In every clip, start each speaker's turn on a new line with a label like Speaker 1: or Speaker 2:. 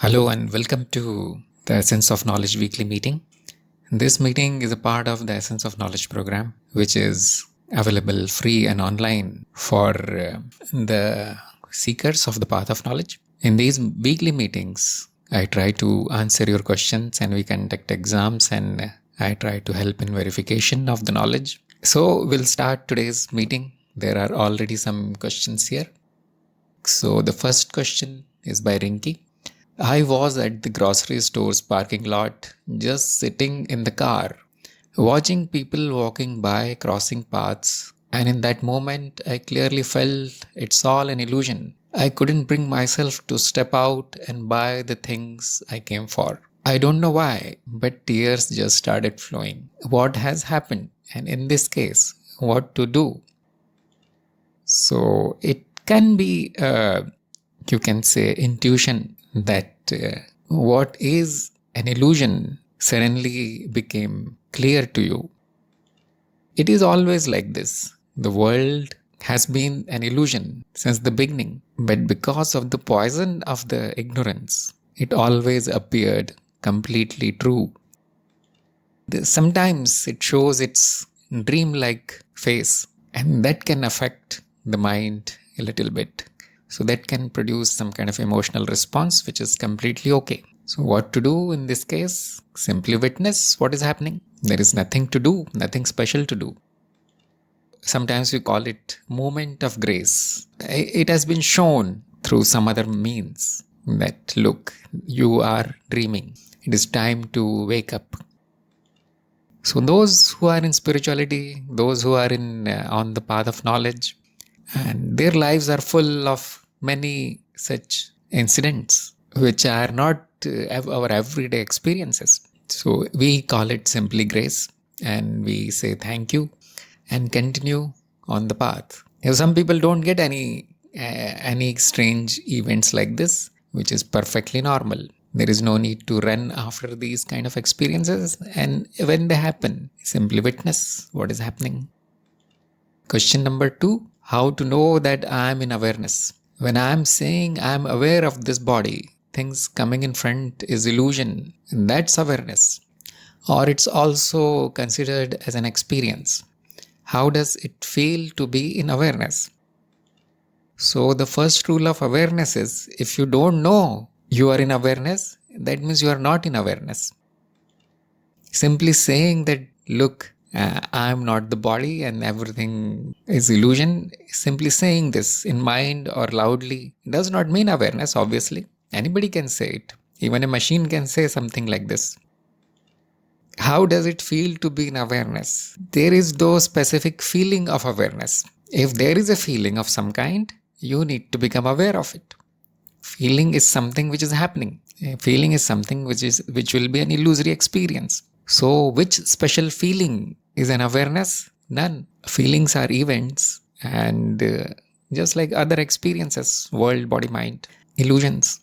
Speaker 1: Hello and welcome to the Essence of Knowledge weekly meeting. This meeting is a part of the Essence of Knowledge program, which is available free and online for the seekers of the path of knowledge. In these weekly meetings, I try to answer your questions and we conduct exams and I try to help in verification of the knowledge. So we'll start today's meeting. There are already some questions here. So the first question is by Rinki. I was at the grocery store's parking lot, just sitting in the car, watching people walking by, crossing paths, and in that moment I clearly felt it's all an illusion. I couldn't bring myself to step out and buy the things I came for. I don't know why, but tears just started flowing. What has happened? And in this case, what to do? So it can be, you can say, intuition that what is an illusion suddenly became clear to you. It is always like this. The world has been an illusion since the beginning, but because of the poison of the ignorance, it always appeared completely true. Sometimes it shows its dream-like face, and that can affect the mind a little bit. So that can produce some kind of emotional response, which is completely okay. So what to do in this case? Simply witness what is happening. There is nothing to do, nothing special to do. Sometimes we call it moment of grace. It has been shown through some other means that, look, you are dreaming. It is time to wake up. So those who are in spirituality, those who are in on the path of knowledge, and their lives are full of many such incidents which are not our everyday experiences. So we call it simply grace and we say thank you and continue on the path. Some people don't get any strange events like this, which is perfectly normal. There is no need to run after these kind of experiences, and when they happen, simply witness what is happening. Question number 2. How to know that I am in awareness? When I am saying I am aware of this body, things coming in front is illusion, and that's awareness. Or it's also considered as an experience. How does it feel to be in awareness? So the first rule of awareness is, if you don't know you are in awareness, that means you are not in awareness. Simply saying that, look, I am not the body and everything is illusion. Simply saying this in mind or loudly does not mean awareness, obviously. Anybody can say it. Even a machine can say something like this. How does it feel to be in awareness? There is no specific feeling of awareness. If there is a feeling of some kind, you need to become aware of it. Feeling is something which is happening. Feeling is something which will be an illusory experience. So which special feeling is an awareness? None. Feelings are events and just like other experiences, world, body, mind, illusions.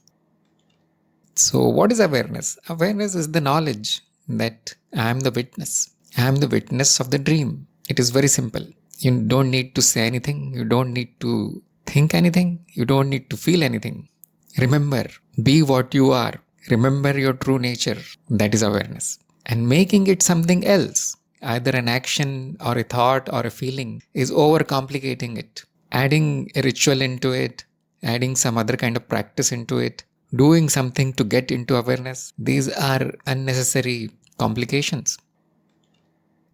Speaker 1: So what is awareness? Awareness is the knowledge that I am the witness. I am the witness of the dream. It is very simple. You don't need to say anything. You don't need to think anything. You don't need to feel anything. Remember, be what you are. Remember your true nature. That is awareness. And making it something else, either an action or a thought or a feeling, is overcomplicating it. Adding a ritual into it, adding some other kind of practice into it, doing something to get into awareness, these are unnecessary complications.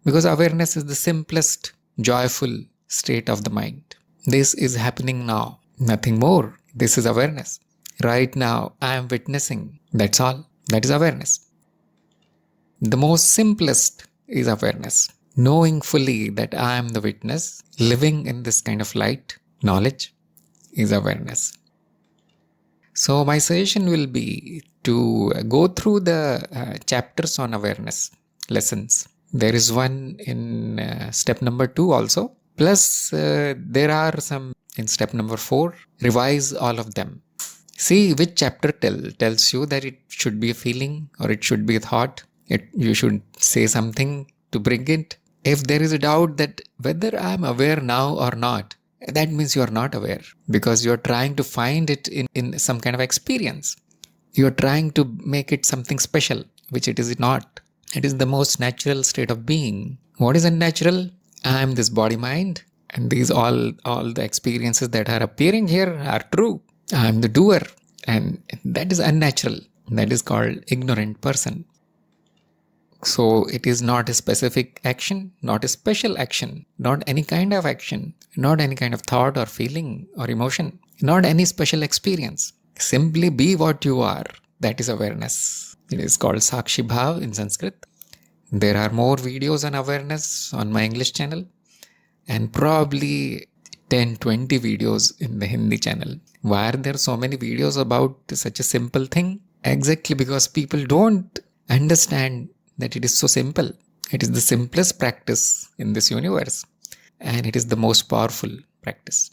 Speaker 1: Because awareness is the simplest, joyful state of the mind. This is happening now. Nothing more. This is awareness. Right now, I am witnessing. That's all. That is awareness. The most simplest is awareness. Knowing fully that I am the witness, living in this kind of light, knowledge, is awareness. So my suggestion will be to go through the chapters on awareness, lessons. There is one in step number 2 also. Plus there are some in step number 4. Revise all of them. See which chapter tells you that it should be a feeling or it should be a thought. You should say something to bring it. If there is a doubt that whether I am aware now or not, that means you are not aware because you are trying to find it in some kind of experience. You are trying to make it something special, which it is not. It is the most natural state of being. What is unnatural? I am this body mind, and these all the experiences that are appearing here are true. I am the doer, and that is unnatural. That is called ignorant person. So it is not a specific action, not a special action, not any kind of action, not any kind of thought or feeling or emotion, not any special experience. Simply be what you are. That is awareness. It is called Sakshi Bhav in Sanskrit. There are more videos on awareness on my English channel and probably 10-20 videos in the Hindi channel. Why are there so many videos about such a simple thing? Exactly because people don't understand that it is so simple. It is the simplest practice in this universe, and it is the most powerful practice.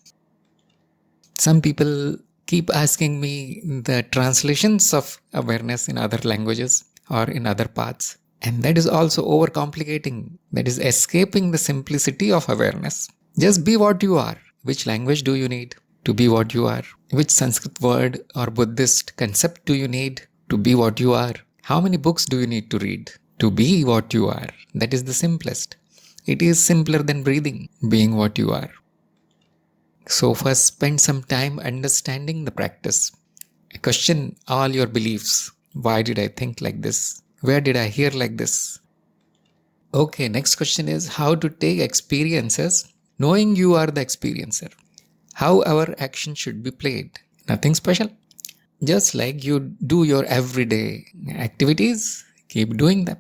Speaker 1: Some people keep asking me the translations of awareness in other languages or in other paths, and that is also overcomplicating. That is escaping the simplicity of awareness. Just be what you are. Which language do you need to be what you are? Which Sanskrit word or Buddhist concept do you need to be what you are? How many books do you need to read to be what you are? That is the simplest. It is simpler than breathing, being what you are. So first spend some time understanding the practice. Question all your beliefs. Why did I think like this? Where did I hear like this? Okay, next question is how to take experiences knowing you are the experiencer. How our action should be played. Nothing special. Just like you do your everyday activities, keep doing them.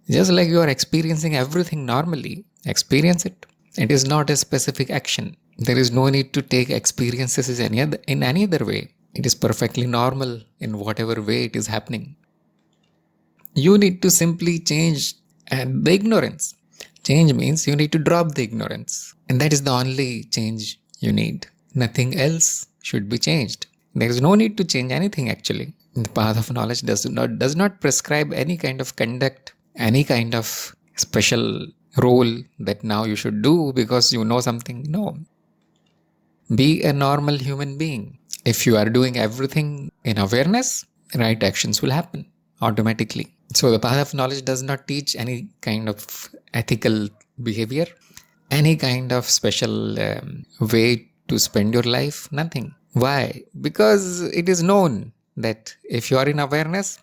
Speaker 1: Just like you are experiencing everything normally, experience it. It is not a specific action. There is no need to take experiences in any other way. It is perfectly normal in whatever way it is happening. You need to simply change the ignorance. Change means you need to drop the ignorance. And that is the only change you need. Nothing else should be changed. There is no need to change anything actually. The path of knowledge does not prescribe any kind of conduct, any kind of special role that now you should do because you know something. No. Be a normal human being. If you are doing everything in awareness, right actions will happen automatically. So the path of knowledge does not teach any kind of ethical behavior, any kind of special way to spend your life, nothing. Why? Because it is known that if you are in awareness,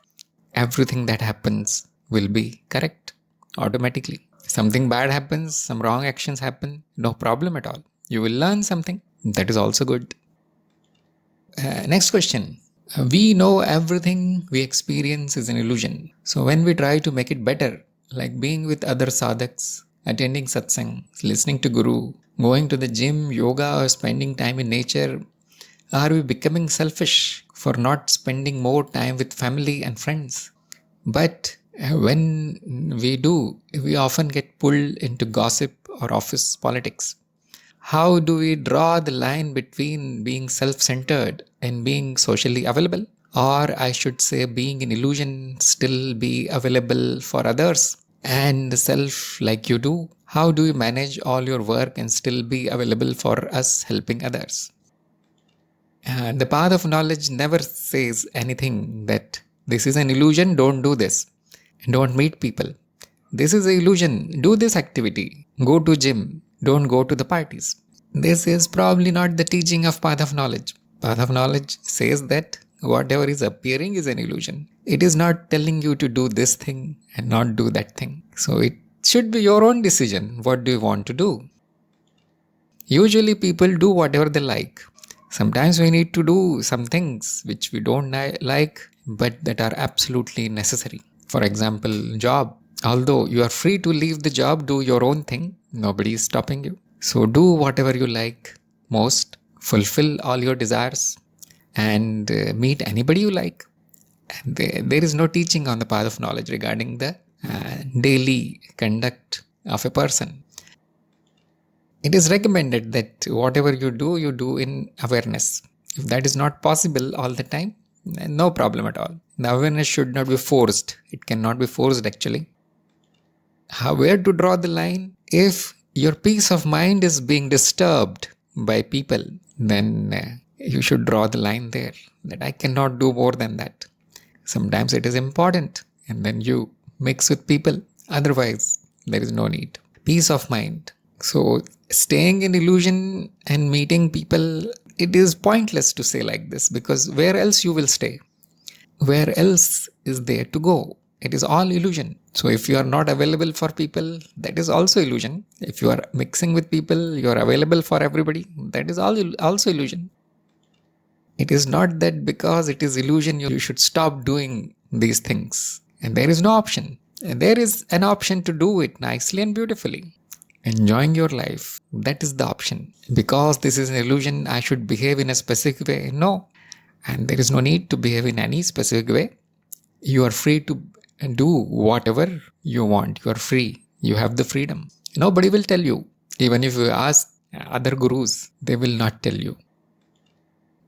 Speaker 1: everything that happens will be correct automatically. Something bad happens, some wrong actions happen, no problem at all. You will learn something. That is also good. Next question. We know everything we experience is an illusion. So when we try to make it better, like being with other sadhaks, attending satsang, listening to guru, going to the gym, yoga, or spending time in nature, are we becoming selfish for not spending more time with family and friends? But when we do, we often get pulled into gossip or office politics. How do we draw the line between being self-centered and being socially available? Or I should say being an illusion, still be available for others and self like you do? How do you manage all your work and still be available for us helping others? The path of knowledge never says anything that this is an illusion, don't do this. Don't meet people. This is an illusion, do this activity. Go to gym, don't go to the parties. This is probably not the teaching of path of knowledge. Path of knowledge says that whatever is appearing is an illusion. It is not telling you to do this thing and not do that thing. So it should be your own decision. What do you want to do? Usually people do whatever they like. Sometimes we need to do some things which we don't like but that are absolutely necessary. For example, job. Although you are free to leave the job, do your own thing. Nobody is stopping you. So do whatever you like most. Fulfill all your desires and meet anybody you like. And there is no teaching on the path of knowledge regarding the daily conduct of a person. It is recommended that whatever you do in awareness. If that is not possible all the time, no problem at all. The awareness should not be forced. It cannot be forced actually. Where to draw the line? If your peace of mind is being disturbed by people, then you should draw the line there. That I cannot do more than that. Sometimes it is important, and then you mix with people. Otherwise, there is no need. Peace of mind. So, staying in illusion and meeting people, it is pointless to say like this, because where else you will stay? Where else is there to go? It is all illusion. So if you are not available for people, that is also illusion. If you are mixing with people, you are available for everybody, that is also illusion. It is not that because it is illusion, you should stop doing these things. And there is no option. There is an option to do it nicely and beautifully. Enjoying your life, that is the option. Because this is an illusion, I should behave in a specific way. No. And there is no need to behave in any specific way. You are free to do whatever you want. You are free. You have the freedom. Nobody will tell you. Even if you ask other gurus, they will not tell you.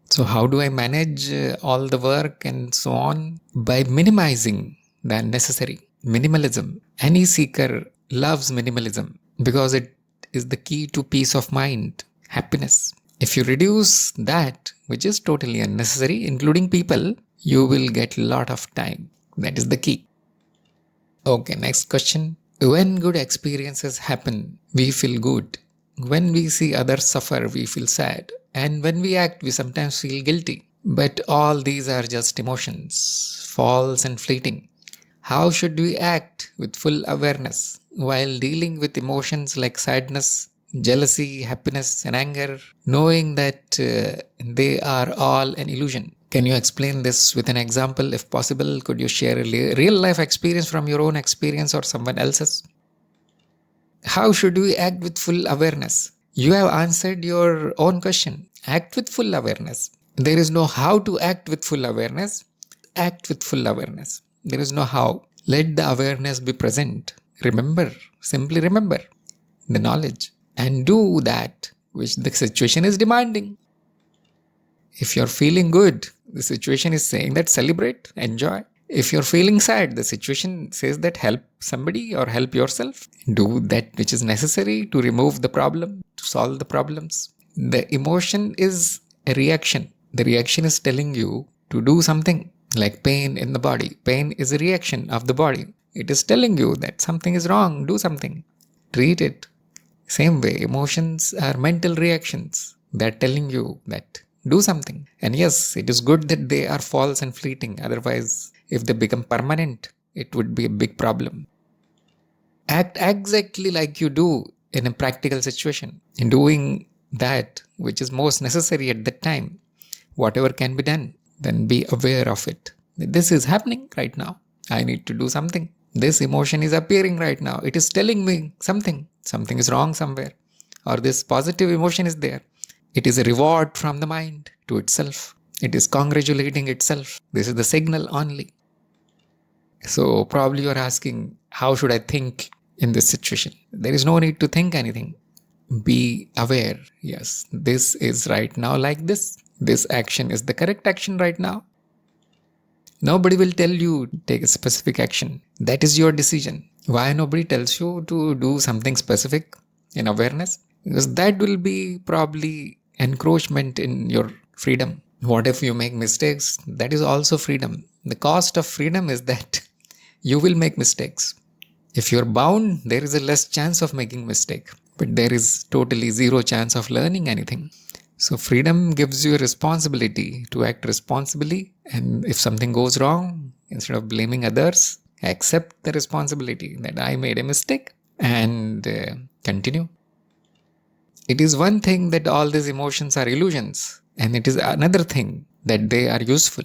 Speaker 1: So how do I manage all the work and so on? By minimizing the unnecessary. Minimalism. Any seeker loves minimalism because it is the key to peace of mind, happiness. If you reduce that, which is totally unnecessary, including people, you will get a lot of time. That is the key. Okay, next question. When good experiences happen, we feel good. When we see others suffer, we feel sad. And when we act, we sometimes feel guilty. But all these are just emotions, false and fleeting. How should we act with full awareness while dealing with emotions like sadness, jealousy, happiness, and anger, knowing that they are all an illusion? Can you explain this with an example? If possible, could you share a real life experience from your own experience or someone else's? How should we act with full awareness? You have answered your own question. Act with full awareness. There is no how to act with full awareness. Act with full awareness. There is no how. Let the awareness be present. Remember, simply remember the knowledge and do that which the situation is demanding. If you're feeling good, the situation is saying that celebrate, enjoy. If you're feeling sad, the situation says that help somebody or help yourself. Do that which is necessary to remove the problem, to solve the problems. The emotion is a reaction. The reaction is telling you to do something, like pain in the body. Pain is a reaction of the body. It is telling you that something is wrong, do something. Treat it. Same way, emotions are mental reactions. They are telling you that do something. And yes, it is good that they are false and fleeting. Otherwise, if they become permanent, it would be a big problem. Act exactly like you do in a practical situation. In doing that which is most necessary at that time, whatever can be done, then be aware of it. This is happening right now. I need to do something. This emotion is appearing right now. It is telling me something. Something is wrong somewhere. Or this positive emotion is there. It is a reward from the mind to itself. It is congratulating itself. This is the signal only. So probably you are asking, how should I think in this situation? There is no need to think anything. Be aware. Yes, this is right now like this. This action is the correct action right now. Nobody will tell you to take a specific action. That is your decision. Why nobody tells you to do something specific in awareness? Because that will be probably encroachment in your freedom. What if you make mistakes? That is also freedom. The cost of freedom is that you will make mistakes. If you're bound, there is a less chance of making mistake. But there is totally zero chance of learning anything. So freedom gives you a responsibility to act responsibly. And if something goes wrong, instead of blaming others, accept the responsibility that I made a mistake and continue. It is one thing that all these emotions are illusions, and it is another thing that they are useful.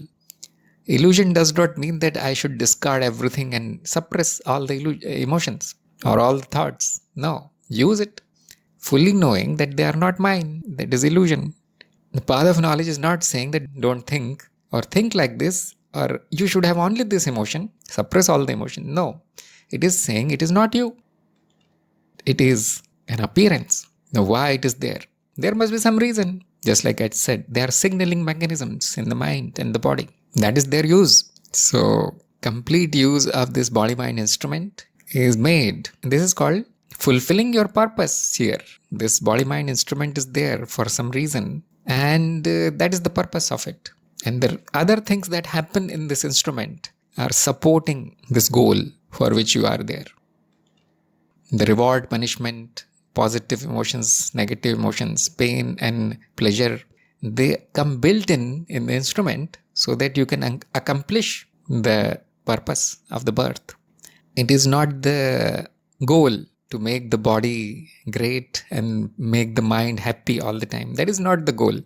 Speaker 1: Illusion does not mean that I should discard everything and suppress all the emotions or all the thoughts. No, use it, fully knowing that they are not mine. That is illusion. The path of knowledge is not saying that don't think or think like this or you should have only this emotion, suppress all the emotion. No, it is saying it is not you. It is an appearance. Now, why it is there? There must be some reason. Just like I said, they are signaling mechanisms in the mind and the body. That is their use. So, complete use of this body-mind instrument is made. This is called fulfilling your purpose here. This body-mind instrument is there for some reason. And that is the purpose of it. And the other things that happen in this instrument are supporting this goal for which you are there. The reward, punishment, positive emotions, negative emotions, pain and pleasure, they come built in the instrument so that you can accomplish the purpose of the birth. It is not the goal to make the body great and make the mind happy all the time. That is not the goal.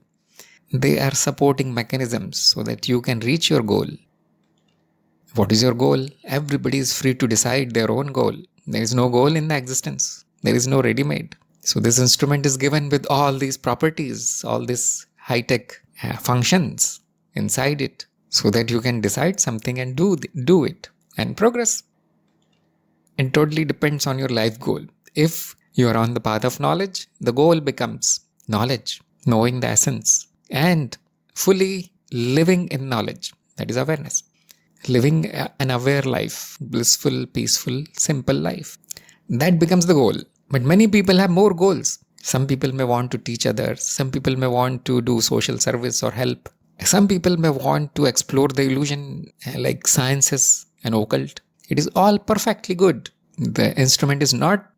Speaker 1: They are supporting mechanisms so that you can reach your goal. What is your goal? Everybody is free to decide their own goal. There is no goal in the existence. There is no ready-made. So this instrument is given with all these properties, all these high-tech functions inside it, so that you can decide something and do it and progress. It totally depends on your life goal. If you are on the path of knowledge, the goal becomes knowledge, knowing the essence, and fully living in knowledge. That is awareness. Living an aware life, blissful, peaceful, simple life. That becomes the goal. But many people have more goals. Some people may want to teach others. Some people may want to do social service or help. Some people may want to explore the illusion like sciences and occult. It is all perfectly good. The instrument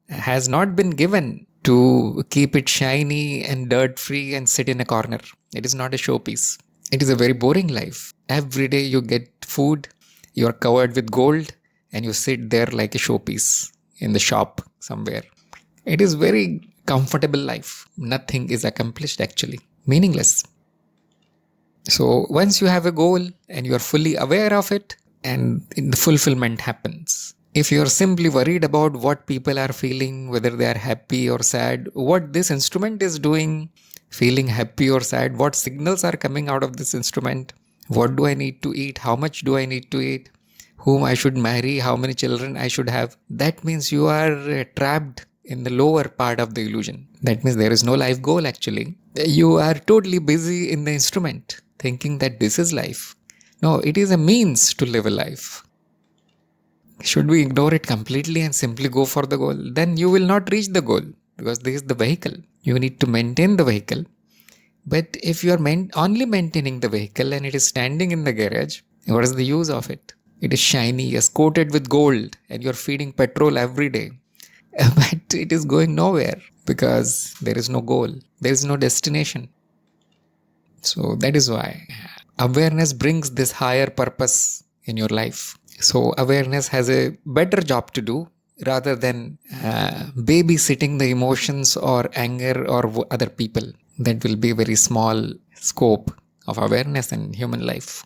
Speaker 1: has not been given to keep it shiny and dirt-free and sit in a corner. It is not a showpiece. It is a very boring life. Every day you get food, you are covered with gold, and you sit there like a showpiece in the shop somewhere. It is very comfortable life. Nothing is accomplished actually. Meaningless. So once you have a goal and you are fully aware of it, and the fulfillment happens. If you are simply worried about what people are feeling, whether they are happy or sad, what this instrument is doing, feeling happy or sad, what signals are coming out of this instrument, what do I need to eat, how much do I need to eat, whom I should marry, how many children I should have, that means you are trapped in the lower part of the illusion. That means there is no life goal actually. You are totally busy in the instrument, thinking that this is life. No, it is a means to live a life. Should we ignore it completely and simply go for the goal? Then you will not reach the goal, because this is the vehicle. You need to maintain the vehicle. But if you are only maintaining the vehicle and it is standing in the garage, what is the use of it? It is shiny, it's coated with gold, and you are feeding petrol every day. But it is going nowhere because there is no goal. There is no destination. So that is why awareness brings this higher purpose in your life. So awareness has a better job to do rather than babysitting the emotions or anger or other people. That will be a very small scope of awareness in human life.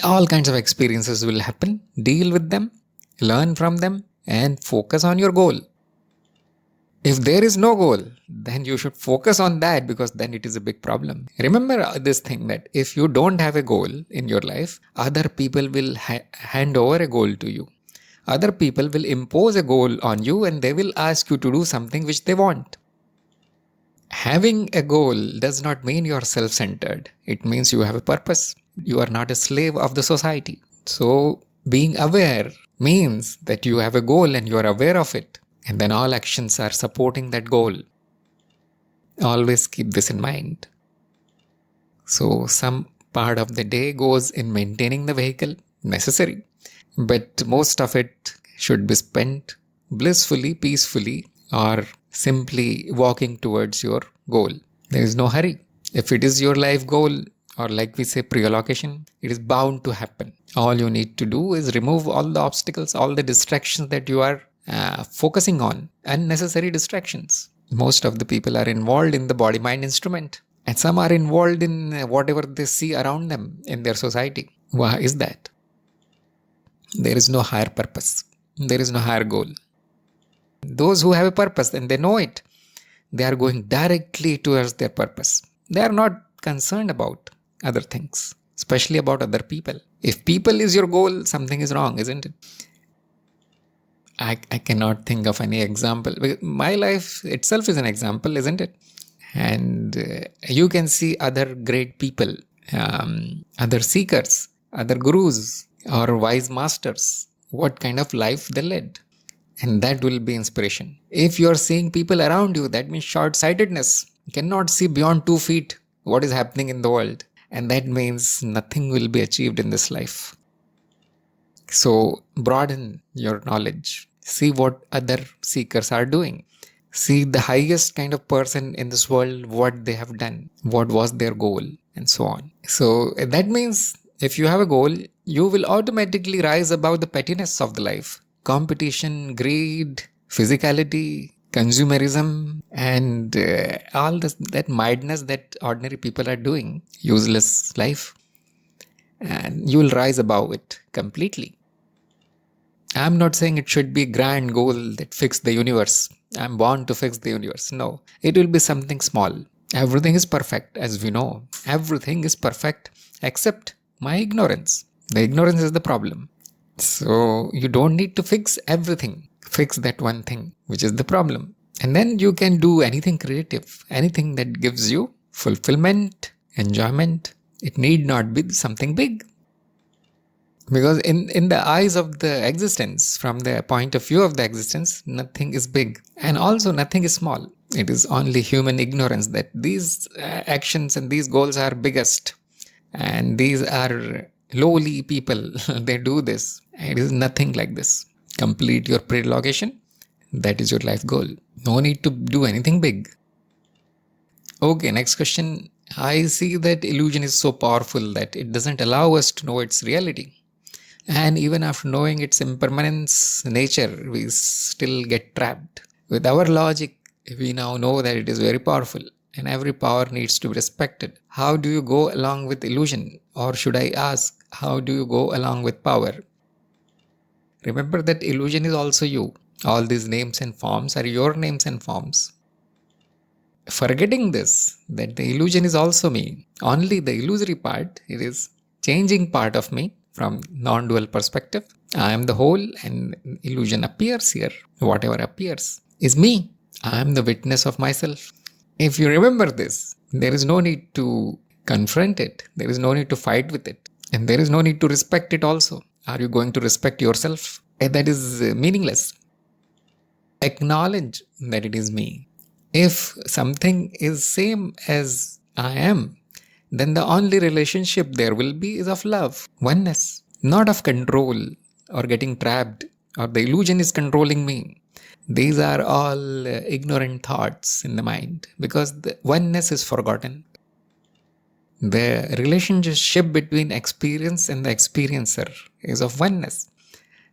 Speaker 1: All kinds of experiences will happen. Deal with them, learn from them, and focus on your goal. If there is no goal, then you should focus on that, because then it is a big problem. Remember this thing, that if you don't have a goal in your life, other people will hand over a goal to you. Other people will impose a goal on you and they will ask you to do something which they want. Having a goal does not mean you are self-centered. It means you have a purpose. You are not a slave of the society. So being aware means that you have a goal and you are aware of it. And then all actions are supporting that goal. Always keep this in mind. So some part of the day goes in maintaining the vehicle, necessary. But most of it should be spent blissfully, peacefully, or simply walking towards your goal. There is no hurry. If it is your life goal, or like we say pre-allocation, it is bound to happen. All you need to do is remove all the obstacles, all the distractions that you are focusing on, unnecessary distractions. Most of the people are involved in the body-mind instrument, and some are involved in whatever they see around them in their society. Why is that? There is no higher purpose. There is no higher goal. Those who have a purpose and they know it, they are going directly towards their purpose. They are not concerned about other things, especially about other people. If people is your goal, something is wrong, isn't it? I cannot think of any example. My life itself is an example, isn't it? And you can see other great people, other seekers, other gurus or wise masters, what kind of life they led. And that will be inspiration. If you are seeing people around you, that means short-sightedness. You cannot see beyond 2 feet what is happening in the world. And that means nothing will be achieved in this life. So broaden your knowledge. See what other seekers are doing. See the highest kind of person in this world, what they have done, what was their goal, and so on. So that means if you have a goal, you will automatically rise above the pettiness of the life. Competition, greed, physicality, consumerism, and all this, that madness that ordinary people are doing, useless life. And you will rise above it completely. I'm not saying it should be a grand goal that fix the universe. I'm born to fix the universe. No, it will be something small. Everything is perfect, as we know. Everything is perfect except my ignorance. The ignorance is the problem. So you don't need to fix everything. Fix that one thing, which is the problem. And then you can do anything creative, anything that gives you fulfillment, enjoyment. It need not be something big. Because in the eyes of the existence, from the point of view of the existence, nothing is big. And also nothing is small. It is only human ignorance that these actions and these goals are biggest. And these are lowly people. They do this. It is nothing like this. Complete your prolongation. That is your life goal. No need to do anything big. Okay, next question. I see that illusion is so powerful that it doesn't allow us to know its reality. And even after knowing its impermanence nature, we still get trapped. With our logic, we now know that it is very powerful and every power needs to be respected. How do you go along with illusion? Or should I ask, how do you go along with power? Remember that illusion is also you. All these names and forms are your names and forms. Forgetting this, that the illusion is also me. Only the illusory part, it is changing part of me. From non-dual perspective, I am the whole and illusion appears here. Whatever appears is me. I am the witness of myself. If you remember this, there is no need to confront it. There is no need to fight with it. And there is no need to respect it also. Are you going to respect yourself? That is meaningless. Acknowledge that it is me. If something is same as I am, then the only relationship there will be is of love, oneness, not of control or getting trapped or the illusion is controlling me. These are all ignorant thoughts in the mind because the oneness is forgotten. The relationship between experience and the experiencer is of oneness.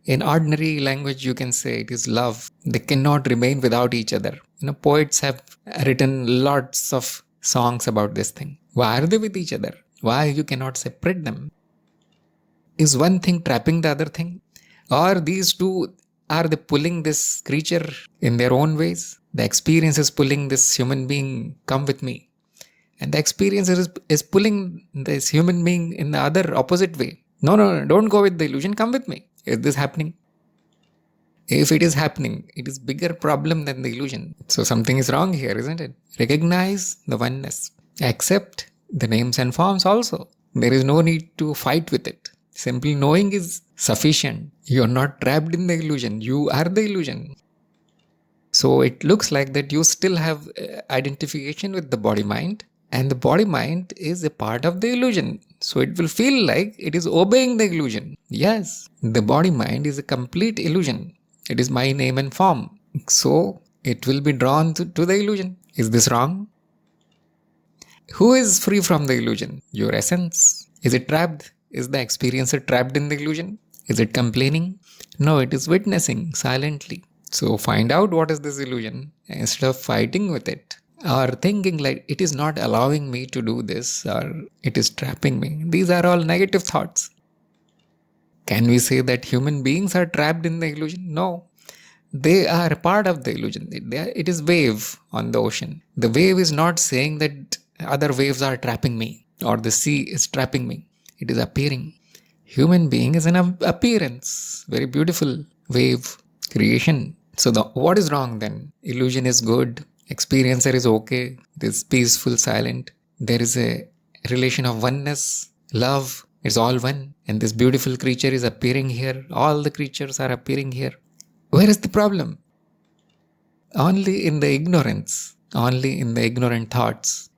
Speaker 1: In ordinary language, you can say it is love. They cannot remain without each other. Poets have written lots of songs about this thing. Why are they with each other? Why you cannot separate them? Is one thing trapping the other thing? Or these two, are they pulling this creature in their own ways? The experience is pulling this human being, come with me. And the experience is pulling this human being in the other opposite way. No, don't go with the illusion, come with me. Is this happening? If it is happening, it is bigger problem than the illusion. So something is wrong here, isn't it? Recognize the oneness. Accept the names and forms also. There is no need to fight with it. Simply knowing is sufficient. You are not trapped in the illusion. You are the illusion. So it looks like that you still have identification with the body-mind. And the body-mind is a part of the illusion. So it will feel like it is obeying the illusion. Yes, the body-mind is a complete illusion. It is my name and form. So it will be drawn to the illusion. Is this wrong? Who is free from the illusion? Your essence. Is it trapped? Is the experiencer trapped in the illusion? Is it complaining? No, it is witnessing silently. So find out what is this illusion instead of fighting with it. Or thinking like it is not allowing me to do this or it is trapping me. These are all negative thoughts. Can we say that human beings are trapped in the illusion? No. They are part of the illusion. It is wave on the ocean. The wave is not saying that other waves are trapping me or the sea is trapping me. It is appearing. Human being is an appearance. Very beautiful wave creation. So what is wrong then? Illusion is good. Experiencer is okay. It is peaceful, silent. There is a relation of oneness, love. It's all one. And this beautiful creature is appearing here. All the creatures are appearing here. Where is the problem? Only in the ignorance. Only in the ignorant thoughts.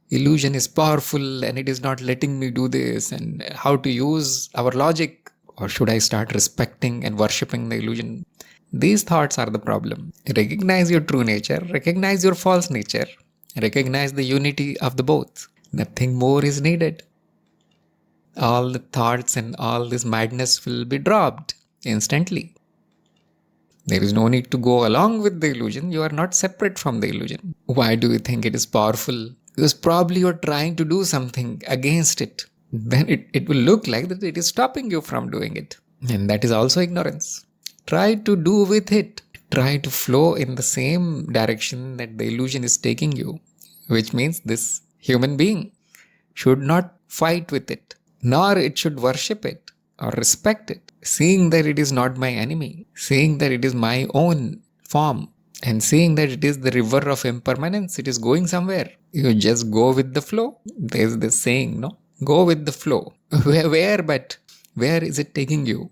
Speaker 1: illusion is powerful and it is not letting me do this, and how to use our logic, or should I start respecting and worshipping the illusion? These thoughts are the problem. Recognize your true nature, recognize your false nature, recognize the unity of the both. Nothing more is needed. All the thoughts and all this madness will be dropped instantly. There is no need to go along with the illusion. You are not separate from the illusion. Why do you think it is powerful? Because probably you are trying to do something against it. Then it will look like that it is stopping you from doing it. And that is also ignorance. Try to do with it. Try to flow in the same direction that the illusion is taking you. Which means this human being should not fight with it, nor it should worship it or respect it, seeing that it is not my enemy, seeing that it is my own form, and seeing that it is the river of impermanence, it is going somewhere. You just go with the flow. There is this saying, no? Go with the flow. But where is it taking you?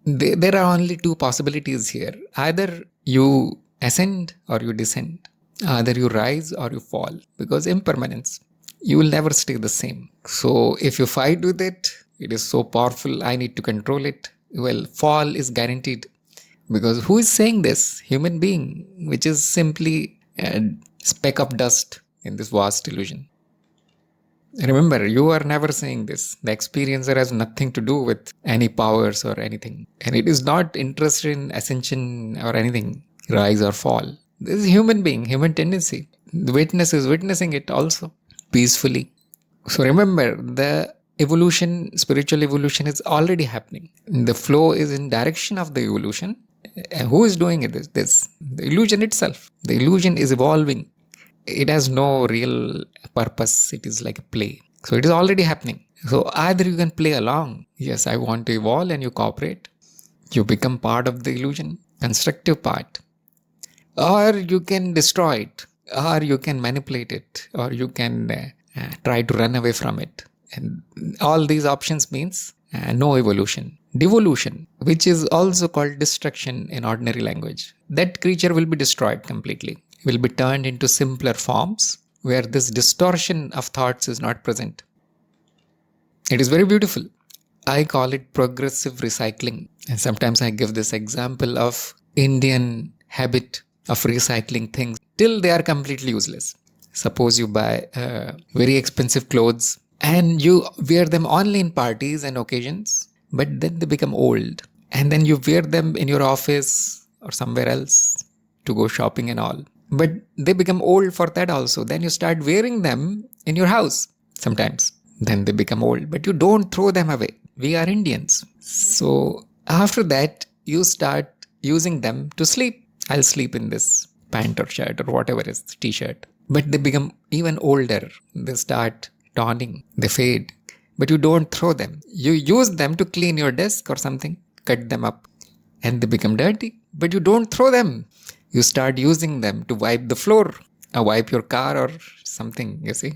Speaker 1: There are only two possibilities here. Either you ascend or you descend. Either you rise or you fall. Because impermanence, you will never stay the same. So if you fight with it, it is so powerful, I need to control it. Well, fall is guaranteed. Because who is saying this? Human being, which is simply a speck of dust in this vast illusion. Remember, you are never saying this. The experiencer has nothing to do with any powers or anything. And it is not interested in ascension or anything, rise or fall. This is human being, human tendency. The witness is witnessing it also peacefully. So remember, the evolution, spiritual evolution is already happening. The flow is in direction of the evolution. Who is doing it? This the illusion itself. The illusion is evolving. It has no real purpose. It is like a play. So it is already happening. So either you can play along. Yes, I want to evolve, and you cooperate. You become part of the illusion, constructive part. Or you can destroy it. Or you can manipulate it. Or you can try to run away from it. And all these options means no evolution. Devolution, which is also called destruction in ordinary language. That creature will be destroyed completely. Will be turned into simpler forms where this distortion of thoughts is not present. It is very beautiful. I call it progressive recycling. And sometimes I give this example of Indian habit of recycling things till they are completely useless. Suppose you buy very expensive clothes and you wear them only in parties and occasions, but then they become old. And then you wear them in your office or somewhere else to go shopping and all. But they become old for that also. Then you start wearing them in your house sometimes. Then they become old, but you don't throw them away. We are Indians. So after that, you start using them to sleep. I'll sleep in this pant or shirt or whatever is t-shirt. But they become even older. They start toning. They fade. But you don't throw them. You use them to clean your desk or something. Cut them up. And they become dirty. But you don't throw them. You start using them to wipe the floor, or wipe your car or something, you see.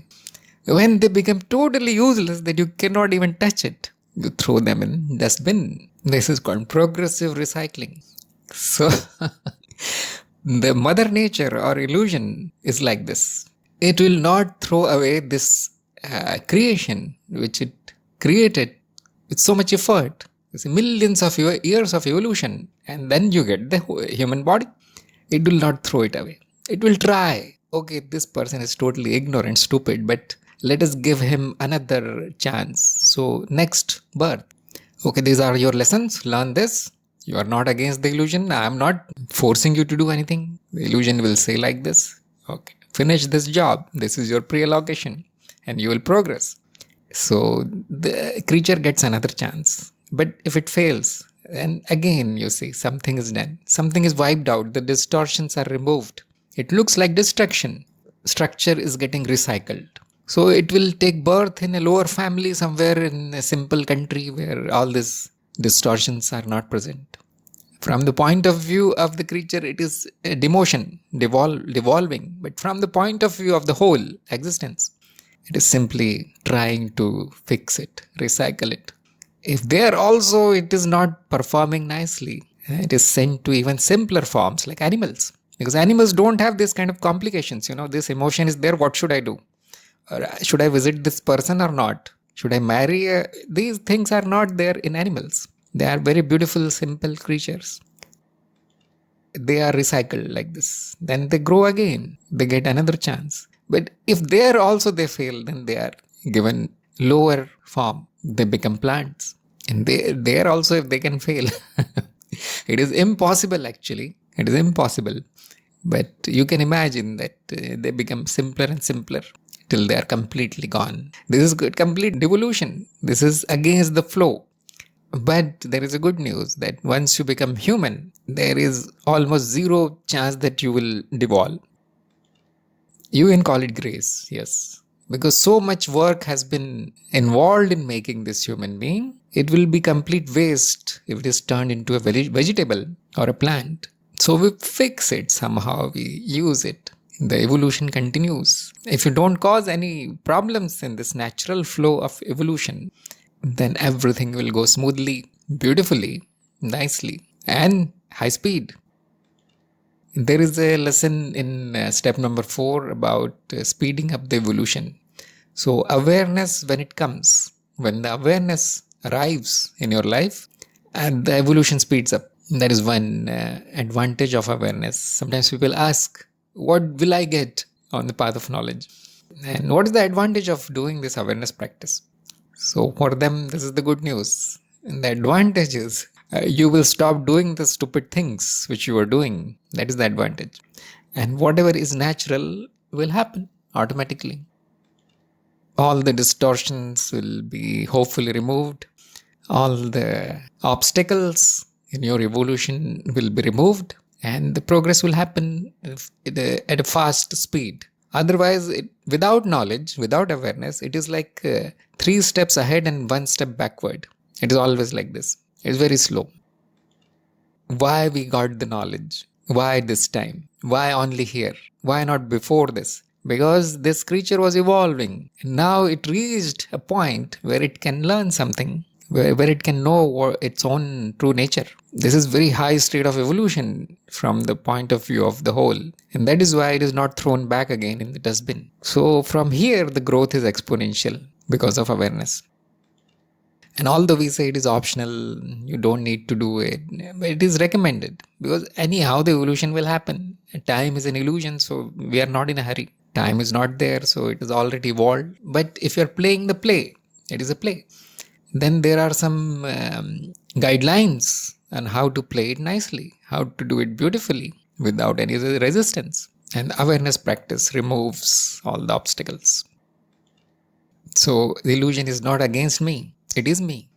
Speaker 1: When they become totally useless that you cannot even touch it, you throw them in dustbin. This is called progressive recycling. So, the mother nature or illusion is like this. It will not throw away this creation which it created with so much effort. You see, millions of years of evolution, and then you get the human body. It will not throw it away. It will try. Okay, this person is totally ignorant, stupid, but let us give him another chance. So next birth. Okay, these are your lessons. Learn this. You are not against the illusion. I am not forcing you to do anything. The illusion will say like this. Okay, finish this job. This is your pre-allocation and you will progress. So the creature gets another chance. But if it fails, and again, you see, something is done. Something is wiped out. The distortions are removed. It looks like destruction. Structure is getting recycled. So it will take birth in a lower family somewhere in a simple country where all these distortions are not present. From the point of view of the creature, it is a demotion, devolving. But from the point of view of the whole existence, it is simply trying to fix it, recycle it. If there also it is not performing nicely, it is sent to even simpler forms like animals. Because animals don't have this kind of complications. This emotion is there. What should I do? Or should I visit this person or not? Should I marry? These things are not there in animals. They are very beautiful, simple creatures. They are recycled like this. Then they grow again. They get another chance. But if there also they fail, then they are given lower form. They become plants. And there also, if they can fail, it is impossible actually. It is impossible. But you can imagine that they become simpler and simpler till they are completely gone. This is good, complete devolution. This is against the flow. But there is a good news that once you become human, there is almost zero chance that you will devolve. You can call it grace, yes. Because so much work has been involved in making this human being, it will be complete waste if it is turned into a vegetable or a plant. So we fix it somehow, we use it. The evolution continues. If you don't cause any problems in this natural flow of evolution, then everything will go smoothly, beautifully, nicely, and high speed. There is a lesson in step number 4 about speeding up the evolution. So awareness, when it comes, when the awareness arrives in your life, and the evolution speeds up. That is one advantage of awareness. Sometimes people ask, what will I get on the path of knowledge? And what is the advantage of doing this awareness practice? So for them, this is the good news. And the advantage is you will stop doing the stupid things which you are doing. That is the advantage. And whatever is natural will happen automatically. All the distortions will be hopefully removed. All the obstacles in your evolution will be removed. And the progress will happen at a fast speed. Otherwise, without knowledge, without awareness, it is like 3 steps ahead and 1 step backward. It is always like this. It is very slow. Why we got the knowledge? Why this time? Why only here? Why not before this? Because this creature was evolving. Now it reached a point where it can learn something, where it can know its own true nature. This is very high state of evolution from the point of view of the whole. And that is why it is not thrown back again in the dustbin. So from here, the growth is exponential because of awareness. And although we say it is optional, you don't need to do it, it is recommended. Because anyhow, the evolution will happen. Time is an illusion, so we are not in a hurry. Time is not there, so it is already evolved. But if you are playing the play, it is a play. Then there are some guidelines on how to play it nicely, how to do it beautifully without any resistance. And awareness practice removes all the obstacles. So the illusion is not against me, it is me.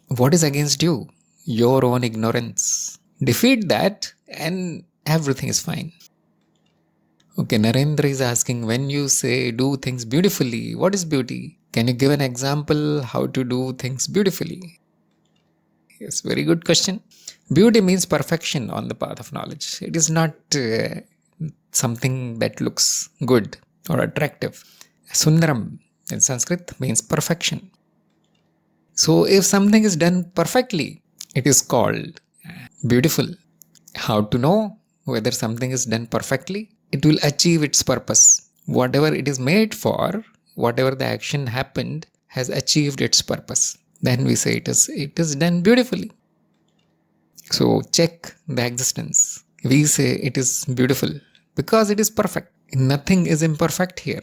Speaker 1: What is against you? Your own ignorance. Defeat that and everything is fine. Okay, Narendra is asking, when you say do things beautifully, what is beauty? Can you give an example how to do things beautifully? Yes, very good question. Beauty means perfection on the path of knowledge. It is not something that looks good or attractive. Sundaram in Sanskrit means perfection. So if something is done perfectly, it is called beautiful. How to know whether something is done perfectly? It will achieve its purpose. Whatever it is made for, whatever the action happened, has achieved its purpose. Then we say it is done beautifully. So check the existence. We say it is beautiful because it is perfect. Nothing is imperfect here.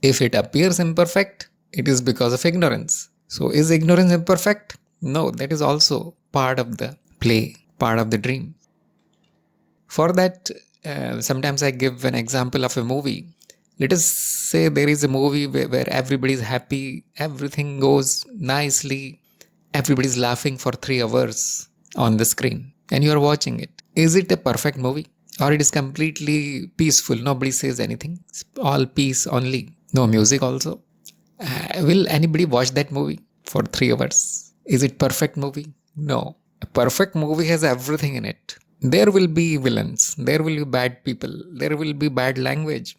Speaker 1: If it appears imperfect, it is because of ignorance. So is ignorance imperfect? No, that is also part of the play, part of the dream. For that, sometimes I give an example of a movie. Let us say there is a movie where everybody is happy, everything goes nicely, everybody is laughing for 3 hours on the screen and you are watching it. Is it a perfect movie? Or it is completely peaceful, nobody says anything, it's all peace only, no music also? Will anybody watch that movie for 3 hours? Is it perfect movie? No. A perfect movie has everything in it. There will be villains, there will be bad people, there will be bad language,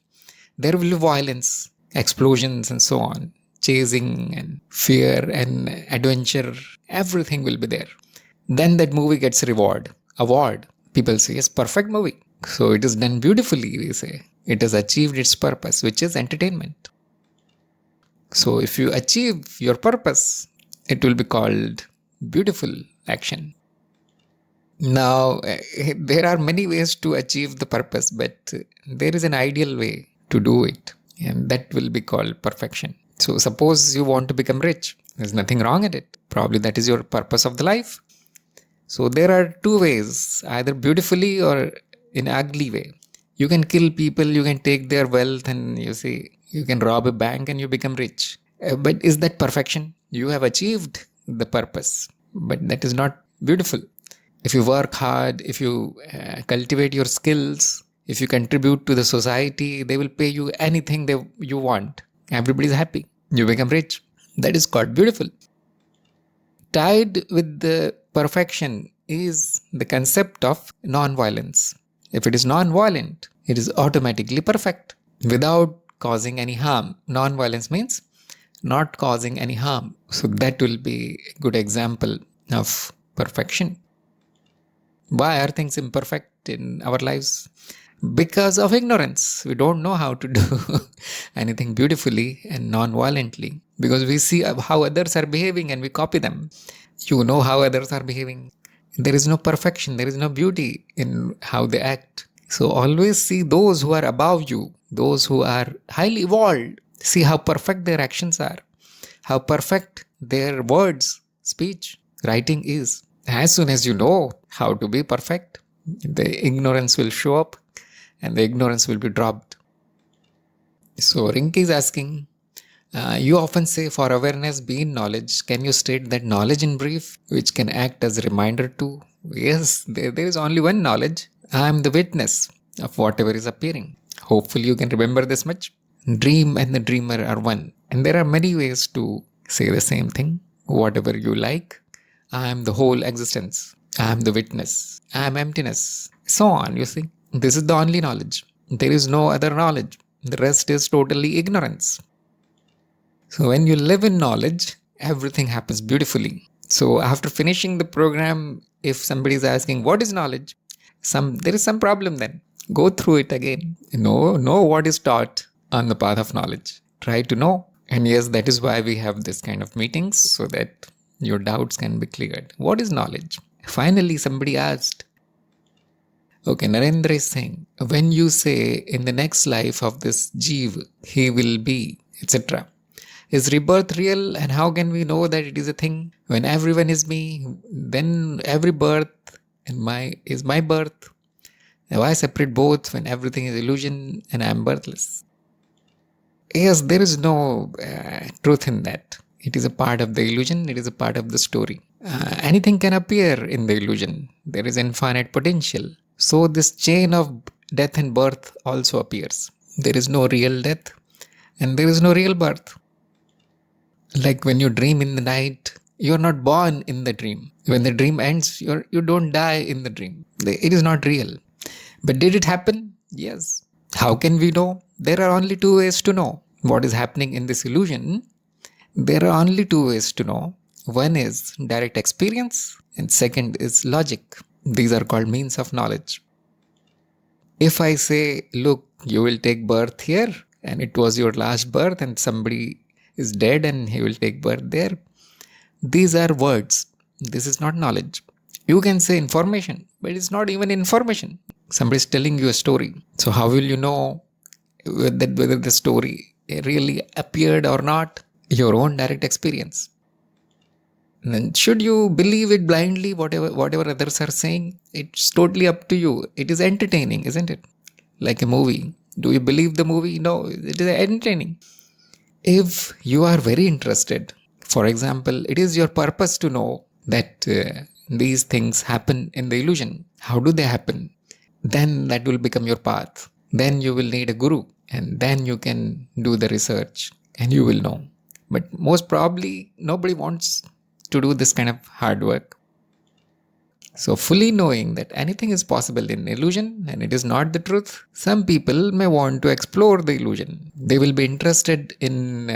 Speaker 1: there will be violence, explosions and so on, chasing and fear and adventure, everything will be there. Then that movie gets award. People say, yes, perfect movie. So it is done beautifully, we say. It has achieved its purpose, which is entertainment. So if you achieve your purpose, it will be called beautiful action. Now, there are many ways to achieve the purpose, but there is an ideal way to do it, and that will be called perfection. So suppose you want to become rich. There's nothing wrong in it. Probably that is your purpose of the life. So there are two ways, either beautifully or in ugly way. You can kill people, you can take their wealth, and you can rob a bank and you become rich. But is that perfection? You have achieved the purpose, but that is not beautiful. If you work hard, if you cultivate your skills, if you contribute to the society, they will pay you anything you want. Everybody is happy. You become rich. That is called beautiful. Tied with the perfection is the concept of non-violence. If it is non-violent, it is automatically perfect without causing any harm. Non-violence means not causing any harm. So that will be a good example of perfection. Why are things imperfect in our lives? Because of ignorance. We don't know how to do anything beautifully and non-violently. Because we see how others are behaving and we copy them. You know how others are behaving. There is no perfection. There is no beauty in how they act. So always see those who are above you, those who are highly evolved. See how perfect their actions are. How perfect their words, speech, writing is. As soon as you know how to be perfect, the ignorance will show up and the ignorance will be dropped. So Rinki is asking, you often say for awareness be in knowledge. Can you state that knowledge in brief, which can act as a reminder to? Yes, there is only one knowledge. I am the witness of whatever is appearing. Hopefully you can remember this much. Dream and the dreamer are one. And there are many ways to say the same thing. Whatever you like. I am the whole existence. I am the witness. I am emptiness. So on, you see. This is the only knowledge. There is no other knowledge. The rest is totally ignorance. So when you live in knowledge, everything happens beautifully. So after finishing the program, if somebody is asking, what is knowledge? There is some problem then. Go through it again. Know what is taught on the path of knowledge. Try to know. And yes, that is why we have this kind of meetings, so that your doubts can be cleared. What is knowledge? Finally, somebody asked. Okay, Narendra is saying, when you say in the next life of this Jeev, he will be, etc. Is rebirth real, and how can we know that it is a thing? When everyone is me, then every birth is my birth. Now why separate both when everything is illusion and I am birthless? Yes, there is no truth in that. It is a part of the illusion. It is a part of the story. Anything can appear in the illusion. There is infinite potential. So this chain of death and birth also appears. There is no real death and there is no real birth. Like when you dream in the night, you are not born in the dream. When the dream ends, you don't die in the dream. It is not real. But did it happen? Yes. How can we know? There are only two ways to know what is happening in this illusion. There are only two ways to know. One is direct experience and second is logic. These are called means of knowledge. If I say, look, you will take birth here and it was your last birth and somebody is dead and he will take birth there. These are words. This is not knowledge. You can say information, but it's not even information. Somebody is telling you a story. So how will you know whether the story really appeared or not? Your own direct experience. Then should you believe it blindly, whatever others are saying? It's totally up to you. It is entertaining, isn't it? Like a movie. Do you believe the movie? No, it is entertaining. If you are very interested, for example, it is your purpose to know that these things happen in the illusion. How do they happen? Then that will become your path. Then you will need a guru and then you can do the research and you will know. But most probably nobody wants to do this kind of hard work. So fully knowing that anything is possible in illusion and it is not the truth, some people may want to explore the illusion. They will be interested in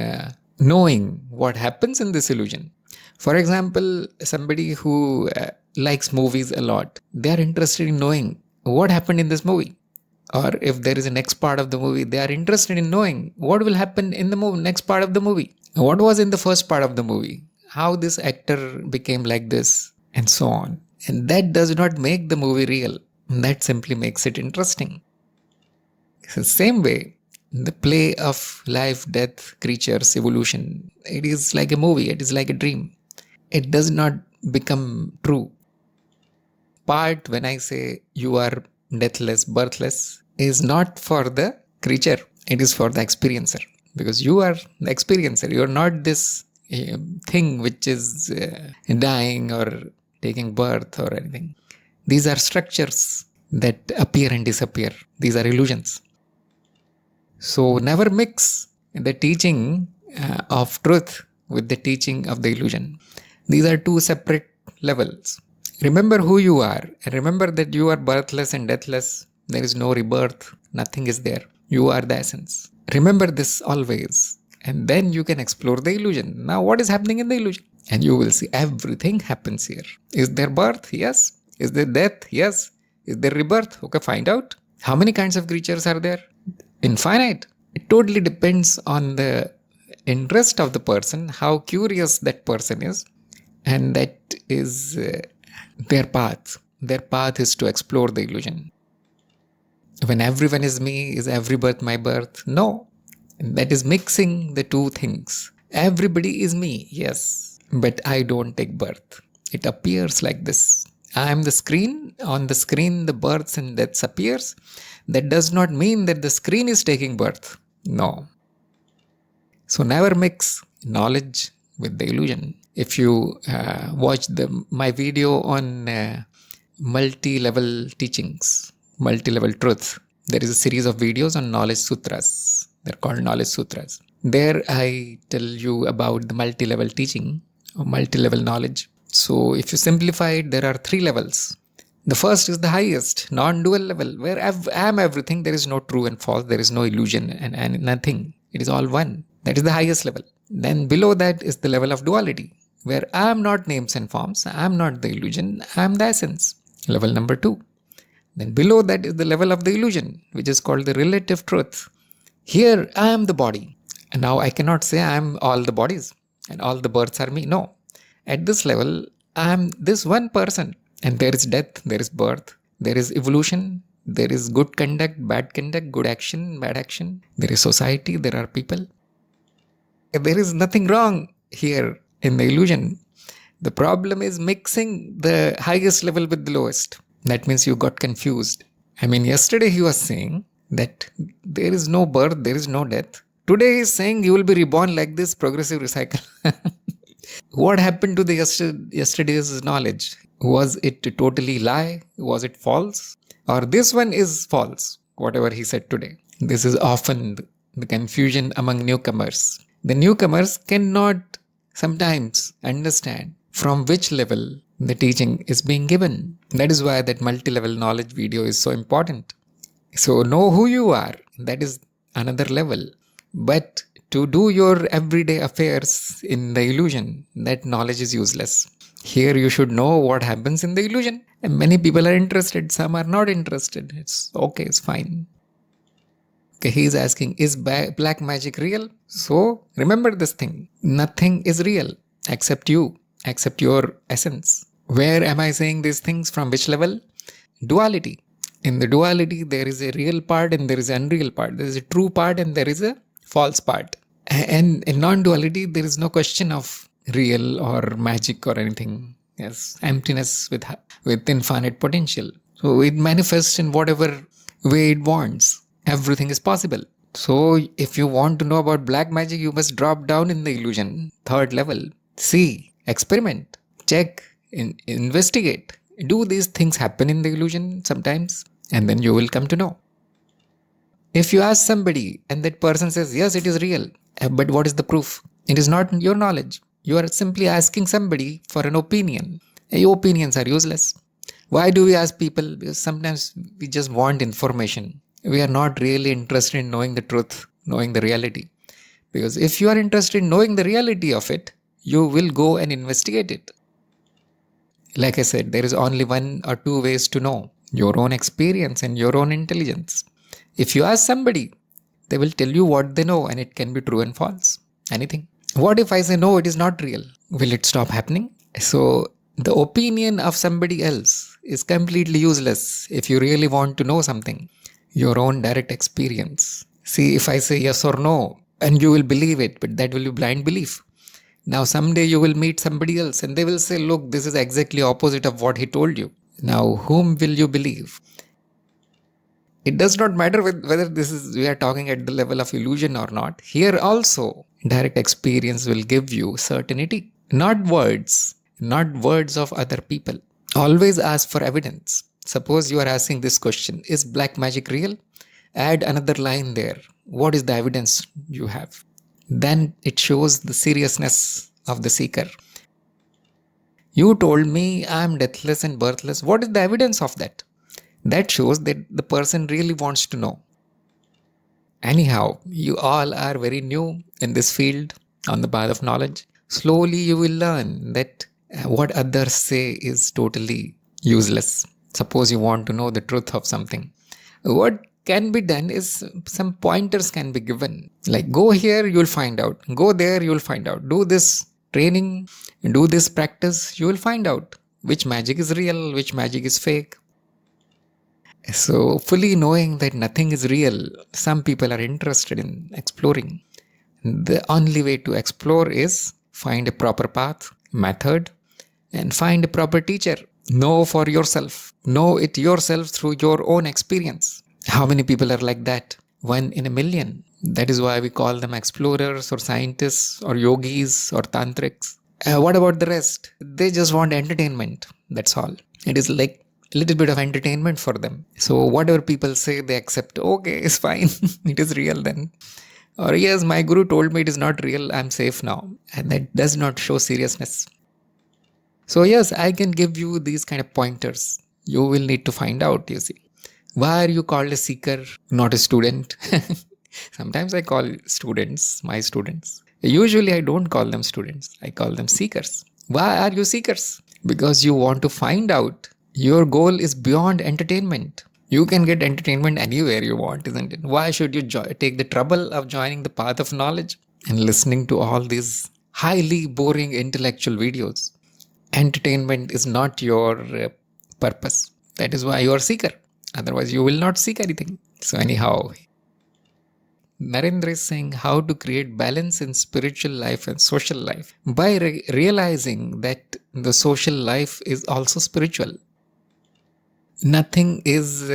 Speaker 1: knowing what happens in this illusion. For example, somebody who likes movies a lot, they are interested in knowing what happened in this movie. Or if there is a next part of the movie, they are interested in knowing what will happen in the next part of the movie. What was in the first part of the movie? How this actor became like this, and so on. And that does not make the movie real. That simply makes it interesting. It's the same way, the play of life, death, creatures, evolution, it is like a movie, it is like a dream. It does not become true. Part when I say you are deathless, birthless, is not for the creature, it is for the experiencer. Because you are the experiencer, you are not this thing which is dying or taking birth or anything. These are structures that appear and disappear. These are illusions. So never mix the teaching of truth with the teaching of the illusion. These are two separate levels. Remember who you are, and remember that you are birthless and deathless. There is no rebirth, nothing is there. You are the essence. Remember this always, and then you can explore the illusion. Now, what is happening in the illusion? And you will see everything happens here. Is there birth? Yes. Is there death? Yes. Is there rebirth? Okay, find out. How many kinds of creatures are there? Infinite. It totally depends on the interest of the person, how curious that person is, and that is their path. Their path is to explore the illusion. When everyone is me, is every birth my birth? No. That is mixing the two things. Everybody is me, yes, but I don't take birth. It appears like this. I am the screen. On the screen, the births and deaths appears. That does not mean that the screen is taking birth. No. So never mix knowledge with the illusion. If you watch my video on multi-level teachings, multi-level truth, there is a series of videos on knowledge sutras. They're called knowledge sutras. There I tell you about the multi-level teaching or multi-level knowledge. So if you simplify it, there are 3 levels. The first is the highest, non-dual level, where I am everything. There is no true and false. There is no illusion and nothing. It is all one. That is the highest level. Then below that is the level of duality, where I am not names and forms. I am not the illusion. I am the essence. Level number 2. Then below that is the level of the illusion, which is called the relative truth. Here I am the body. And now I cannot say I am all the bodies and all the births are me. No. At this level, I am this one person. And there is death, there is birth, there is evolution, there is good conduct, good action, bad action. There is society, there are people. There is nothing wrong here in the illusion. The problem is mixing the highest level with the lowest. That means you got confused. I mean, yesterday he was saying that there is no birth, there is no death. Today he is saying you will be reborn like this, progressive recycle. What happened to the yesterday's knowledge? Was it totally lie? Was it false? Or this one is false, whatever he said today. This is often the confusion among newcomers. The newcomers cannot sometimes understand from which level the teaching is being given. That is why that multi-level knowledge video is so important. So know who you are. That is another level. But to do your everyday affairs in the illusion, that knowledge is useless. Here you should know what happens in the illusion. And many people are interested, some are not interested. It's okay, it's fine. Okay, he is asking, is black magic real? So remember this thing. Nothing is real except you, except your essence. Where am I saying these things? From which level? Duality. In the duality, there is a real part and there is an unreal part. There is a true part and there is a false part. And in non-duality, there is no question of real or magic or anything. Yes, emptiness with infinite potential. So it manifests in whatever way it wants. Everything is possible. So if you want to know about black magic, you must drop down in the illusion, 3rd level. See, experiment, check, investigate. Do these things happen in the illusion sometimes? And then you will come to know. If you ask somebody and that person says, yes, it is real, but what is the proof? It is not your knowledge. You are simply asking somebody for an opinion. Your opinions are useless. Why do we ask people? Because sometimes we just want information. We are not really interested in knowing the truth, knowing the reality. Because if you are interested in knowing the reality of it, you will go and investigate it. Like I said, there is only 1 or 2 ways to know. Your own experience and your own intelligence. If you ask somebody, they will tell you what they know, and it can be true and false. Anything. What if I say, no, it is not real? Will it stop happening? So the opinion of somebody else is completely useless if you really want to know something. Your own direct experience. See, if I say yes or no, and you will believe it, but that will be blind belief. Now someday you will meet somebody else and they will say, look, this is exactly opposite of what he told you. Now whom will you believe? It does not matter whether we are talking at the level of illusion or not. Here also, direct experience will give you certainty. Not words of other people. Always ask for evidence. Suppose you are asking this question, is black magic real? Add another line there. What is the evidence you have? Then it shows the seriousness of the seeker. You told me I am deathless and birthless. What is the evidence of that? That shows that the person really wants to know. Anyhow, you all are very new in this field on the path of knowledge. Slowly you will learn that what others say is totally useless. Suppose you want to know the truth of something. What can be done is some pointers can be given. Like go here, you will find out. Go there, you will find out. Do this training, do this practice, you will find out which magic is real, which magic is fake. So fully knowing that nothing is real, some people are interested in exploring. The only way to explore is find a proper path, method, and find a proper teacher. Know for yourself. Know it yourself through your own experience. How many people are like that? 1 in a million. That is why we call them explorers or scientists or yogis or tantrics. What about the rest? They just want entertainment. That's all. It is like a little bit of entertainment for them. So whatever people say, they accept. Okay, it's fine. It is real then. Or yes, my guru told me it is not real. I'm safe now. And that does not show seriousness. So yes, I can give you these kind of pointers. You will need to find out, you see. Why are you called a seeker, not a student? Sometimes I call students, my students. Usually I don't call them students. I call them seekers. Why are you seekers? Because you want to find out. Your goal is beyond entertainment. You can get entertainment anywhere you want, isn't it? Why should you take the trouble of joining the path of knowledge and listening to all these highly boring intellectual videos? Entertainment is not your purpose. That is why you are a seeker. Otherwise, you will not seek anything. So anyhow, Narendra is saying how to create balance in spiritual life and social life by realizing that the social life is also spiritual. Nothing is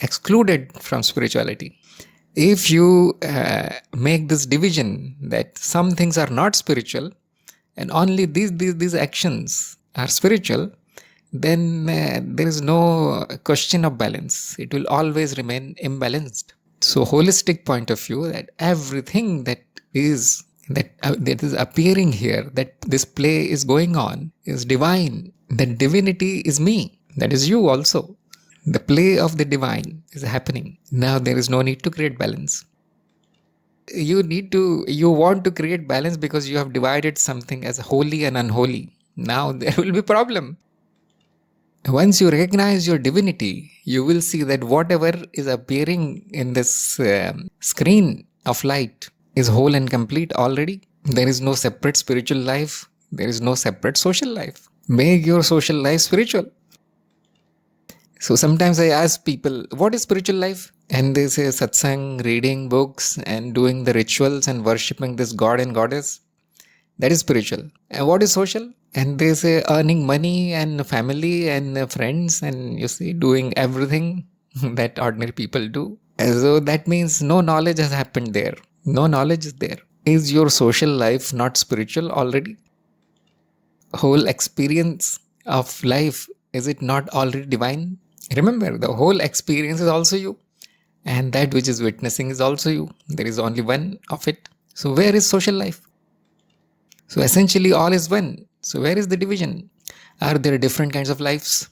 Speaker 1: excluded from spirituality. If you make this division that some things are not spiritual and only these actions are spiritual, then there is no question of balance. It will always remain imbalanced. So holistic point of view, that everything that is appearing here, that this play is going on, is divine. That divinity is me. That is you also. The play of the divine is happening. Now there is no need to create balance. You want to create balance because you have divided something as holy and unholy. Now there will be problem. Once you recognize your divinity, you will see that whatever is appearing in this screen of light is whole and complete already. There is no separate spiritual life. There is no separate social life. Make your social life spiritual. So sometimes I ask people, what is spiritual life? And they say Satsang, reading books and doing the rituals and worshipping this god and goddess. That is spiritual. And what is social? And they say earning money and family and friends and you see doing everything that ordinary people do. And so that means no knowledge has happened there. No knowledge is there. Is your social life not spiritual already? Whole experience of life, is it not already divine? Remember, the whole experience is also you. And that which is witnessing is also you. There is only one of it. So where is social life? So essentially all is one. So where is the division? Are there different kinds of lives?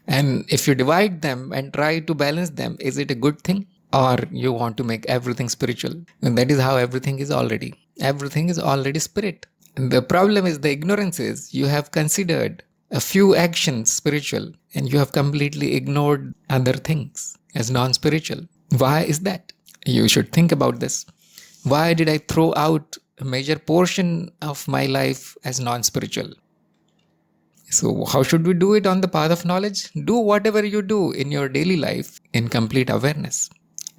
Speaker 1: And if you divide them and try to balance them, is it a good thing? Or you want to make everything spiritual? And that is how everything is already. Everything is already spirit. And the problem is the ignorance is you have considered a few actions spiritual and you have completely ignored other things as non-spiritual. Why is that? You should think about this. Why did I throw out a major portion of my life as non-spiritual? So how should we do it on the path of knowledge? Do whatever you do in your daily life in complete awareness.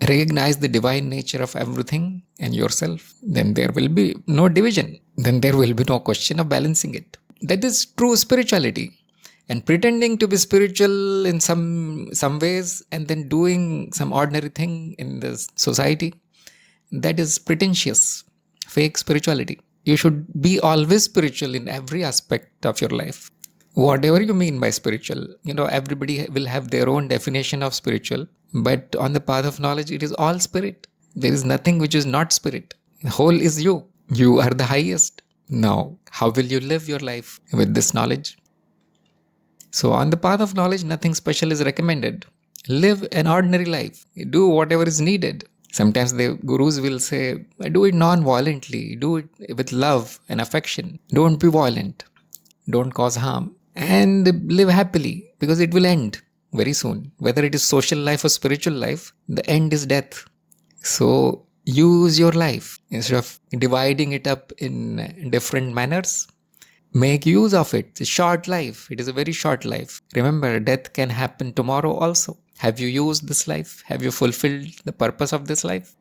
Speaker 1: Recognize the divine nature of everything and yourself. Then there will be no division. Then there will be no question of balancing it. That is true spirituality. And pretending to be spiritual in some ways and then doing some ordinary thing in the society, that is pretentious, fake spirituality. You should be always spiritual in every aspect of your life. Whatever you mean by spiritual, everybody will have their own definition of spiritual, but on the path of knowledge, it is all spirit. There is nothing which is not spirit. The whole is you. You are the highest. Now, how will you live your life with this knowledge? So on the path of knowledge, nothing special is recommended. Live an ordinary life. Do whatever is needed. Sometimes the gurus will say, do it non-violently. Do it with love and affection. Don't be violent. Don't cause harm. And live happily, because it will end very soon. Whether it is social life or spiritual life, the end is death. So use your life. Instead of dividing it up in different manners, make use of it. It's a short life. It is a very short life. Remember, death can happen tomorrow also. Have you used this life? Have you fulfilled the purpose of this life?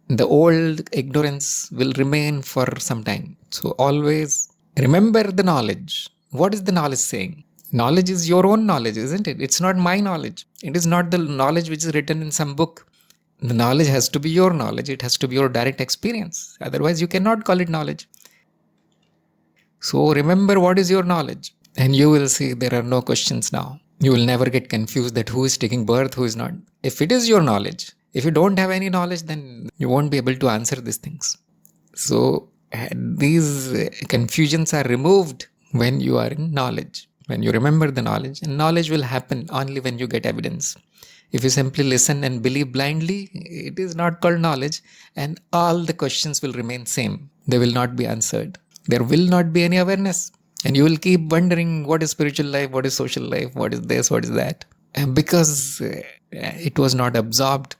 Speaker 1: The old ignorance will remain for some time. So always remember the knowledge. What is the knowledge saying? Knowledge is your own knowledge, isn't it? It's not my knowledge. It is not the knowledge which is written in some book. The knowledge has to be your knowledge. It has to be your direct experience. Otherwise, you cannot call it knowledge. So remember what is your knowledge. And you will see there are no questions now. You will never get confused that who is taking birth, who is not. If it is your knowledge, if you don't have any knowledge, then you won't be able to answer these things. So these confusions are removed when you are in knowledge, when you remember the knowledge, and knowledge will happen only when you get evidence. If you simply listen and believe blindly, it is not called knowledge, and all the questions will remain same. They will not be answered. There will not be any awareness, and you will keep wondering what is spiritual life, what is social life, what is this, what is that, and because it was not absorbed,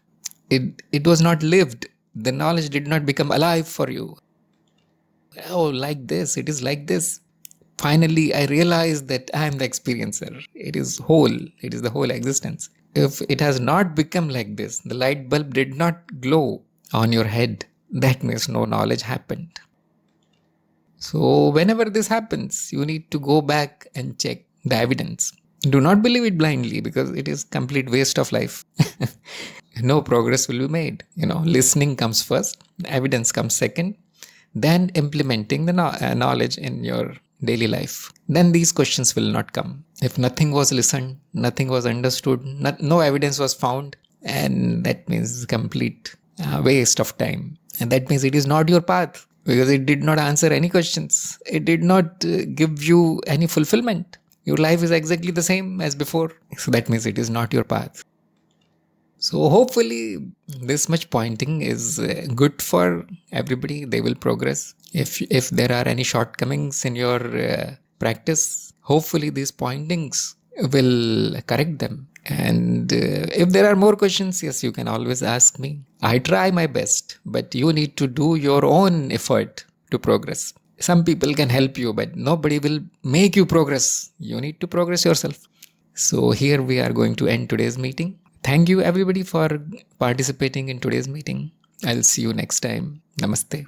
Speaker 1: it was not lived. The knowledge did not become alive for you. Oh, like this, it is like this. Finally, I realized that I am the experiencer. It is whole. It is the whole existence. If it has not become like this, the light bulb did not glow on your head, that means no knowledge happened. So whenever this happens, you need to go back and check the evidence. Do not believe it blindly, because it is complete waste of life. No progress will be made. Listening comes first, evidence comes second, then implementing the knowledge in your daily life. Then these questions will not come. If nothing was listened, nothing was understood, no evidence was found, and that means complete waste of time. And that means it is not your path, because it did not answer any questions. It did not give you any fulfillment. Your life is exactly the same as before. So that means it is not your path. So hopefully this much pointing is good for everybody. They will progress. If there are any shortcomings in your practice, hopefully these pointings will correct them. And if there are more questions, yes, you can always ask me. I try my best, but you need to do your own effort to progress. Some people can help you, but nobody will make you progress. You need to progress yourself. So here we are going to end today's meeting. Thank you everybody for participating in today's meeting. I'll see you next time. Namaste.